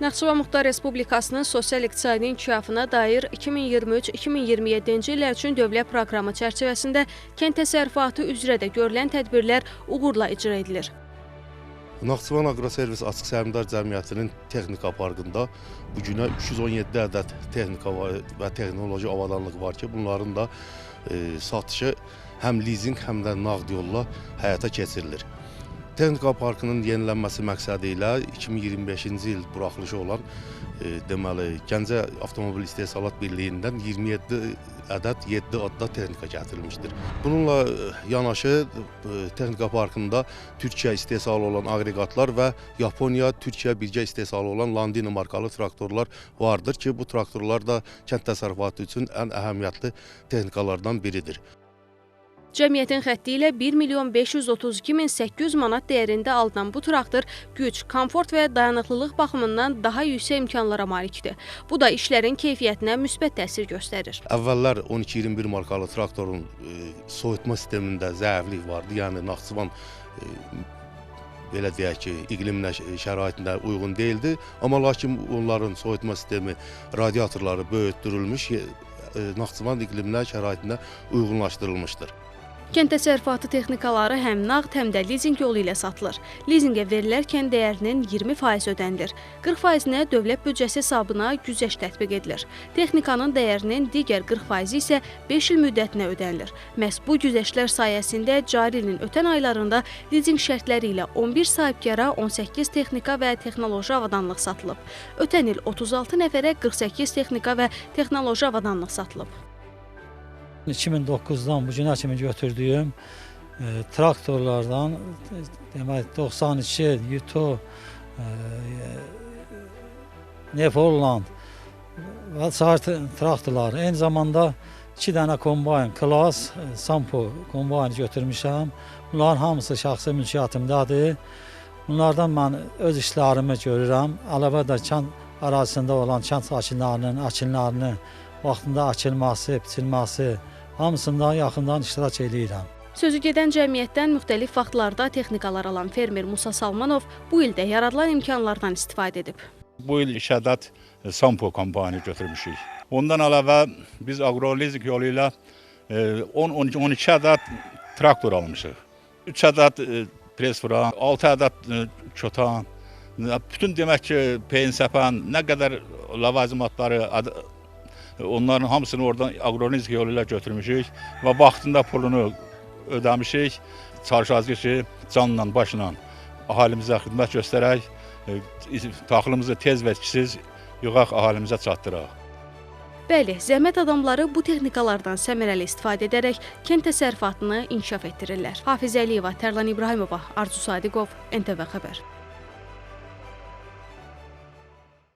Naxçıvan Muxtar Respublikasının sosial-iqtisadi inkişafına dair 2023-2027-ci illər üçün dövlət proqramı çərçivəsində kənd təsərrüfatı üzrə də görülən tədbirlər uğurla icra edilir. Naxçıvan Aqroservis Açıq Səhmdar Cəmiyyətinin texnika parkında bugünə 317 ədəd texnika və texnoloji avadanlıq var ki, bunların da satışı həm lizinq, həm də nağd yolla həyata keçirilir. Texnika parkının yenilənməsi məqsədi ilə 2025-ci il buraxılışı olan deməli Gəncə Avtomobil İstehsalat Birliyindən 27 ədəd 7 adda texnika gətirilmişdir. Bununla yanaşı texnika parkında Türkiyə istehsalı olan aqreqatlar və Yaponiya, Türkiyə birgə istehsalı olan Landini markalı traktorlar vardır ki, bu traktorlar da kənd təsərrüfatı üçün ən əhəmiyyətli texnikalardan biridir. Cəmiyyətin xətti ilə 1.532.800 manat dəyərində alınan bu traktor güc, komfort və dayanıqlılıq baxımından daha yüksək imkanlara malikdir. Bu da işlərin keyfiyyətinə müsbət təsir göstərir. Əvvəllər 12-21 markalı traktorun soyutma sistemində zəiflik vardı. Yəni Naxçıvan belə deyək ki, iqlim şəraitində uyğun deyildi. Amma lakin onların soyutma sistemi, radiatorları böyütdürülmüş, Naxçıvan iqliminə şəraitində uyğunlaşdırılmışdır. Kənd təsərrüfatı texnikaları həm nağd, həm də lizinq yolu ilə satılır. Lizinqə verilərkən dəyərinin 20% ödənilir. 40%-nə dövlət büdcəsi hesabına güzəşt tətbiq edilir. Texnikanın dəyərinin digər 40%-i isə 5 il müddətinə ödənilir. Məhz bu güzəştlər sayəsində cari ilin ötən aylarında lizinq şərtləri ilə 11 sahibkara 18 texnika və texnoloji avadanlıq satılıb. Ötən il 36 nəfərə 48 texnika və texnoloji avadanlıq satılıb. 2009-dan bu günə kimi götürdüyüm traktorlardan demək 92 Yuto, Nefolland və sair traktorlar. Eyni zamanda 2 dənə kombayn, Klas, Sampo kombayn götürmüşəm. Bunların hamısı şəxsi mülkiyyatımdadır. Bunlardan mən öz işlərimi görürəm. Əlavə də kənd ərazisində olan kənd sakinlərinin əkinlərinin vaxtında açılması, biçilməsi, hamısından yaxından iştirak edirəm. Sözü gedən cəmiyyətdən müxtəlif vaxtlarda texnikalar alan fermer Musa Salmanov bu ildə yaradılan imkanlardan istifadə edib. Bu il 2 ədəd Sampo kompaniyası götürmüşük. Ondan əlavə biz aqrolizik yolu ilə 10-12 ədəd traktor almışıq. 3 ədəd presfura, 6 ədəd çotan, bütün demək ki, peyin səpən, nə qədər ləvazimatları onların hamısını oradan aqrolizik yolu ilə götürmüşük və vaxtında pulunu ödəmişik. Çalışacağıq ki, canla, başla əhalimizə xidmət göstərək, taxılımızı tez və etkisiz yığaq, əhalimizə çatdıraq. Bəli, zəhmət adamları bu texnikalardan səmərəli istifadə edərək kənd təsərrüfatını inkişaf etdirirlər. Hafiz Əliyeva, Tərlan İbrahimova, Arzu Sadiqov, NTV Xəbər.